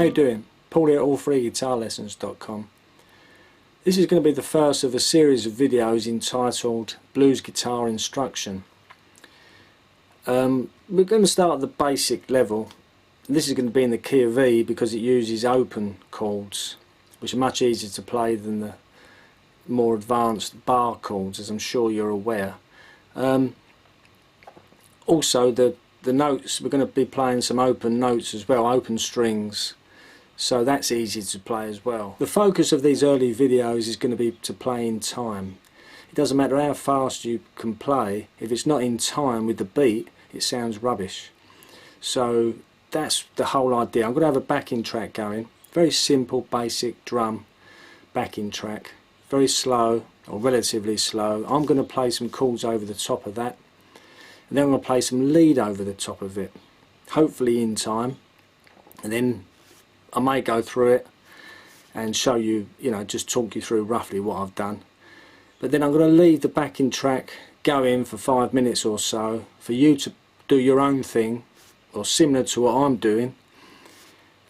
How you doing? Paul here at allfreeguitarlessons.com. This is going to be the first of a series of videos entitled Blues Guitar Instruction. We're going to start at the basic level. This is going to be in the key of E because it uses open chords, which are much easier to play than the more advanced bar chords, as I'm sure you're aware. Also the notes, we're going to be playing some open notes as well, open strings, so that's easy to play as well. The focus of these early videos is going to be to play in time. It doesn't matter how fast you can play, if it's not in time with the beat, it sounds rubbish. So that's the whole idea. I'm going to have a backing track going, very simple basic drum backing track, very slow or relatively slow. I'm going to play some chords over the top of that, and then I'm going to play some lead over the top of it, hopefully in time, and then I may go through it and show you, just talk you through roughly what I've done. But then I'm going to leave the backing track going for 5 minutes or so for you to do your own thing, or similar to what I'm doing,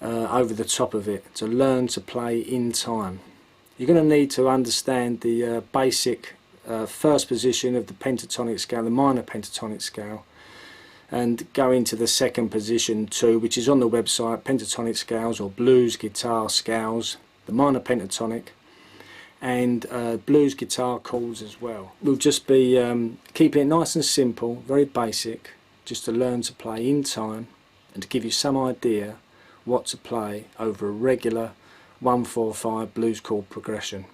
over the top of it, to learn to play in time. You're going to need to understand the basic first position of the pentatonic scale, the minor pentatonic scale, and go into the second position too, which is on the website, pentatonic scales or blues guitar scales, the minor pentatonic, and blues guitar chords as well. We'll just be keeping it nice and simple, very basic, just to learn to play in time and to give you some idea what to play over a regular 1-4-5 blues chord progression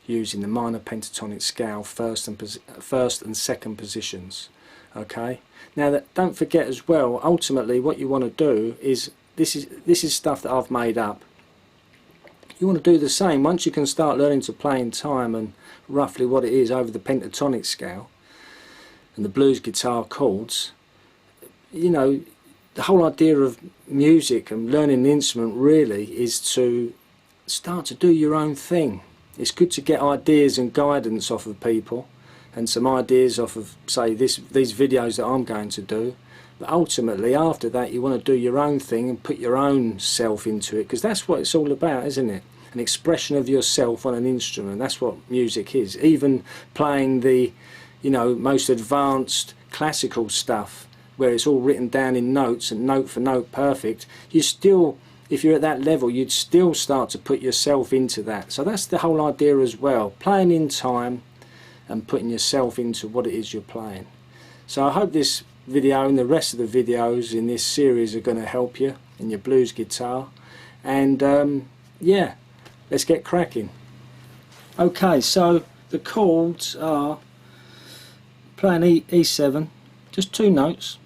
using the minor pentatonic scale first and second positions. Okay, now don't forget as well, ultimately what you want to do is, this is stuff that I've made up. You want to do the same once you can start learning to play in time and roughly what it is over the pentatonic scale and the blues guitar chords. The whole idea of music and learning an instrument really is to start to do your own thing. It's good to get ideas and guidance off of people, and some ideas off of, say, these videos that I'm going to do, but ultimately after that you want to do your own thing and put your own self into it, because that's what it's all about, isn't it? An expression of yourself on an instrument. That's what music is. Even playing the most advanced classical stuff where it's all written down in notes and note for note perfect, you still, if you're at that level, you'd still start to put yourself into that. So that's the whole idea as well, playing in time and putting yourself into what it is you're playing. So I hope this video and the rest of the videos in this series are going to help you in your blues guitar, and yeah, let's get cracking. Okay, so the chords are playing E7, just 2 notes.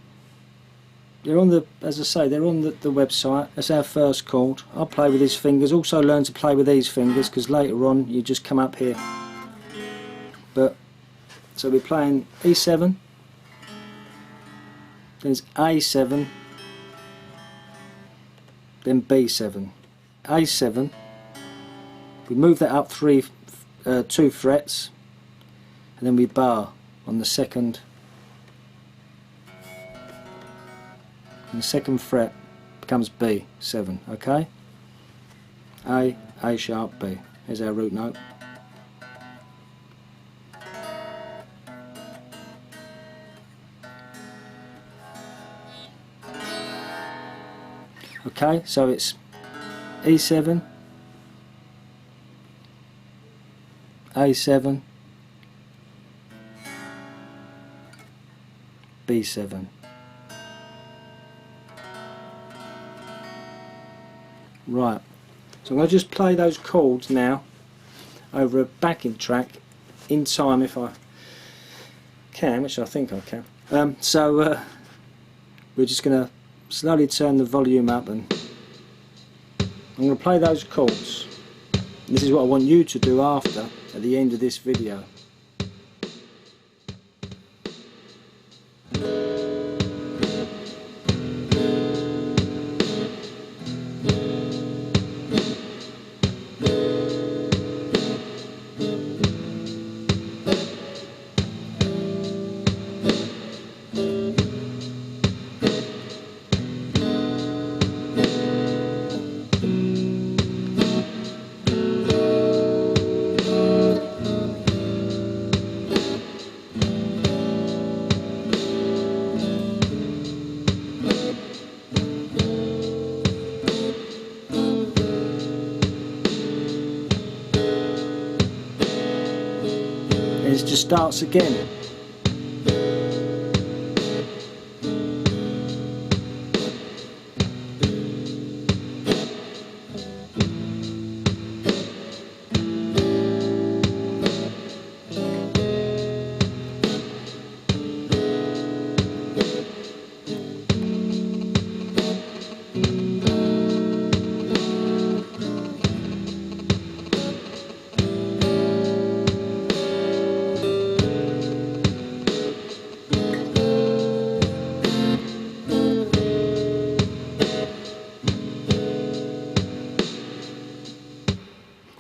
They're on the, as I say, they're on the website. That's our first chord. I'll play with these fingers. Also learn to play with these fingers, because later on you just come up here. But so we're playing E7, then it's A7, then B7, A7. We move that up 2 frets, and then we bar on the second. And the second fret becomes B7, okay? A sharp, B. Here's our root note. Okay, so it's E7, A7, B7. Right, so I'm going to just play those chords now over a backing track in time if I can, which I think I can. We're just going to slowly turn the volume up, and I'm going to play those chords. This is what I want you to do after, at the end of this video. and it just starts again.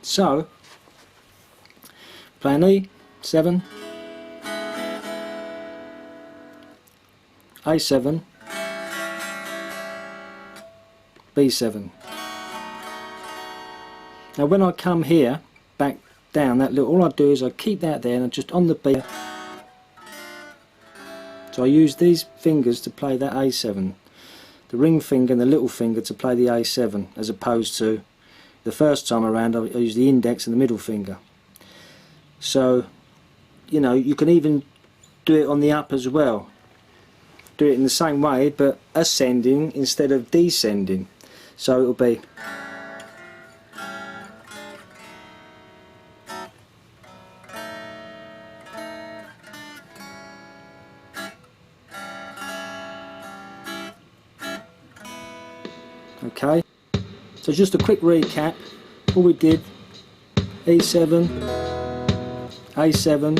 So, playing E7, A7, B7. Now when I come here, back down that little, all I do is I keep that there and I just on the B. So I use these fingers to play that A7, the ring finger and the little finger to play the A7, as opposed to the first time around I use the index and the middle finger. So, you know, you can even do it on the up as well. Do it in the same way but ascending instead of descending. So it'll be okay. So just a quick recap. All we did, E7, A7,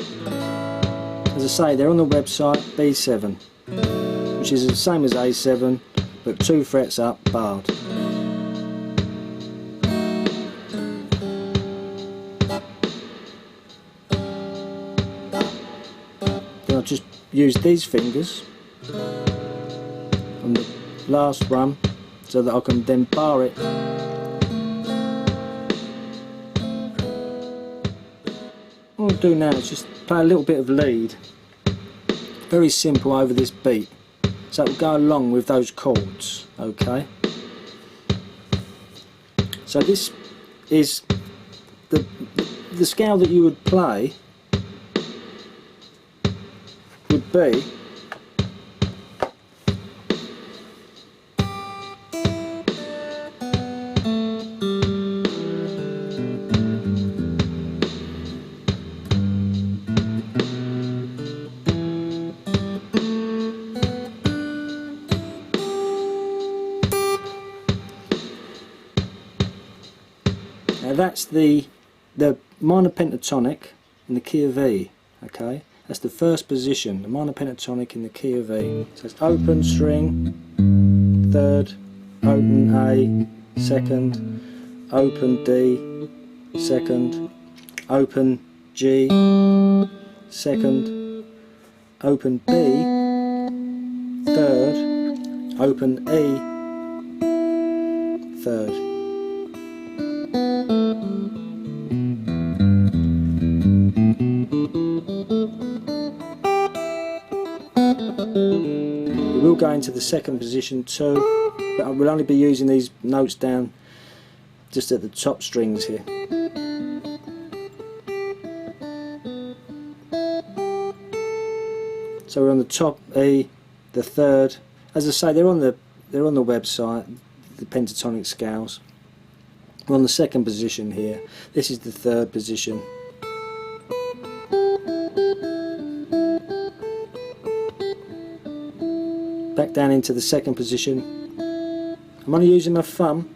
as I say, they're on the website, B7, which is the same as A7 but 2 frets up, barred. Then I'll just use these fingers on the last run so that I can then bar it. What I'll do now is just play a little bit of lead, very simple over this beat, so it will go along with those chords. Okay, so this is the scale that you would play would be now that's the minor pentatonic in the key of E. Okay, that's the first position, the minor pentatonic in the key of E. So it's open string, third, open A, second, open D, second, open G, second, open B, third, open E, third. We will go into the second position too, but I will only be using these notes down just at the top strings here. So we're on the top E, the third. As I say, they're on the website, the pentatonic scales. We're on the second position here. This is the third position. Back down into the second position. I'm only using my thumb.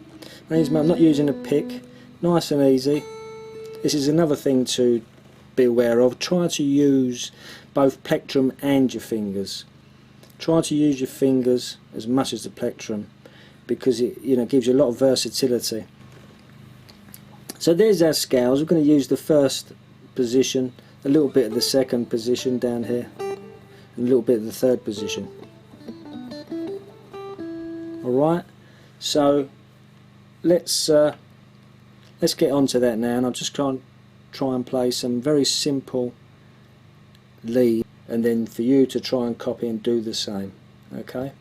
I'm not using a pick. Nice and easy. This is another thing to be aware of. Try to use both plectrum and your fingers. Try to use your fingers as much as the plectrum, because it gives you a lot of versatility. So there's our scales. We're going to use the first position, a little bit of the second position down here, and a little bit of the third position. Alright, so let's get on to that now, and I'll just try and play some very simple lead, and then for you to try and copy and do the same. Okay.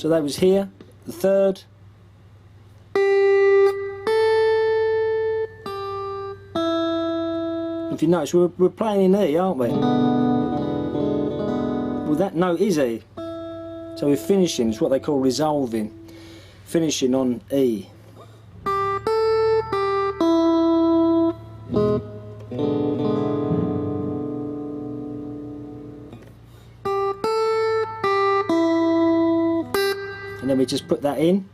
So that was here, the third. If you notice, we're playing in E, aren't we? Well, that note is E. So we're finishing, it's what they call resolving. Finishing on E. And then we just put that in,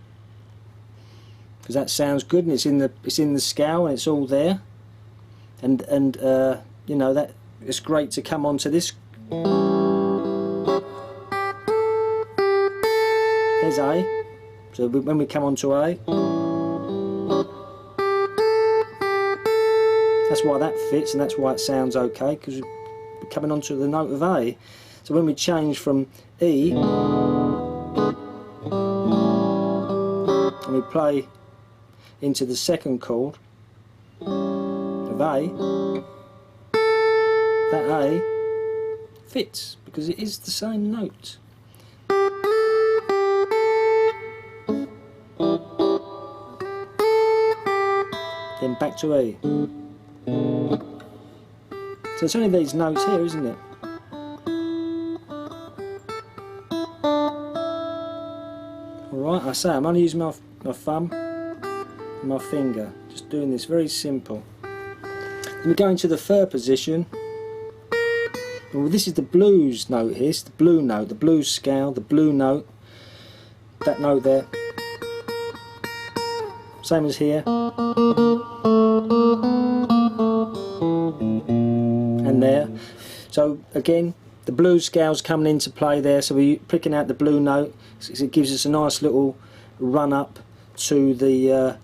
because that sounds good, and it's in the scale, and it's all there. And you know, that it's great to come onto this. There's A. So when we come onto A, that's why that fits, and that's why it sounds okay, because we're coming onto the note of A. So when we change from E and we play into the second chord of A, that A fits because it is the same note. Then back to E. So it's only these notes here, isn't it? Alright, I say I'm only using my thumb and my finger, just doing this very simple. Then we go into the third position. Well, this is the blues note here, it's the blue note, the blues scale, the blue note, that note there. Same as here. And there. So again, the blues scale's coming into play there, so we're picking out the blue note, so it gives us a nice little run up to the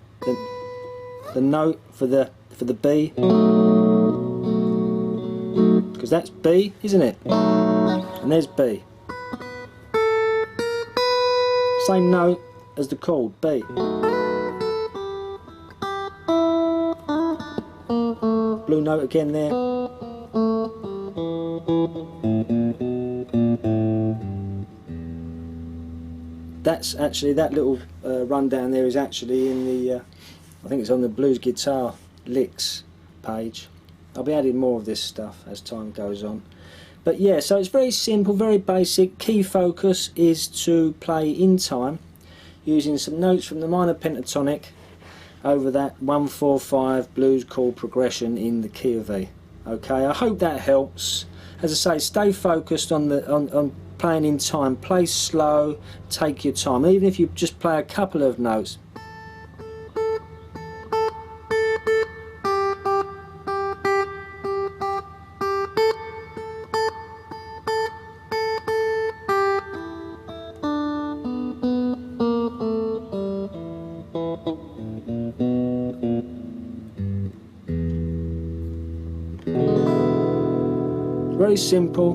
note for the B, because that's B, isn't it? And there's B. Same note as the chord, B. Blue note again there. That's actually, that little rundown there is actually in the, I think it's on the blues guitar licks page. I'll be adding more of this stuff as time goes on. But yeah, so it's very simple, very basic. Key focus is to play in time using some notes from the minor pentatonic over that 1-4-5 blues chord progression in the key of E. Okay, I hope that helps. As I say, stay focused on playing in time. Play slow, take your time. Even if you just play a couple of notes. Very simple,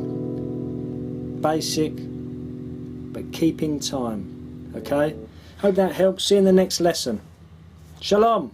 basic, but keep in time. Okay? Hope that helps. See you in the next lesson. Shalom!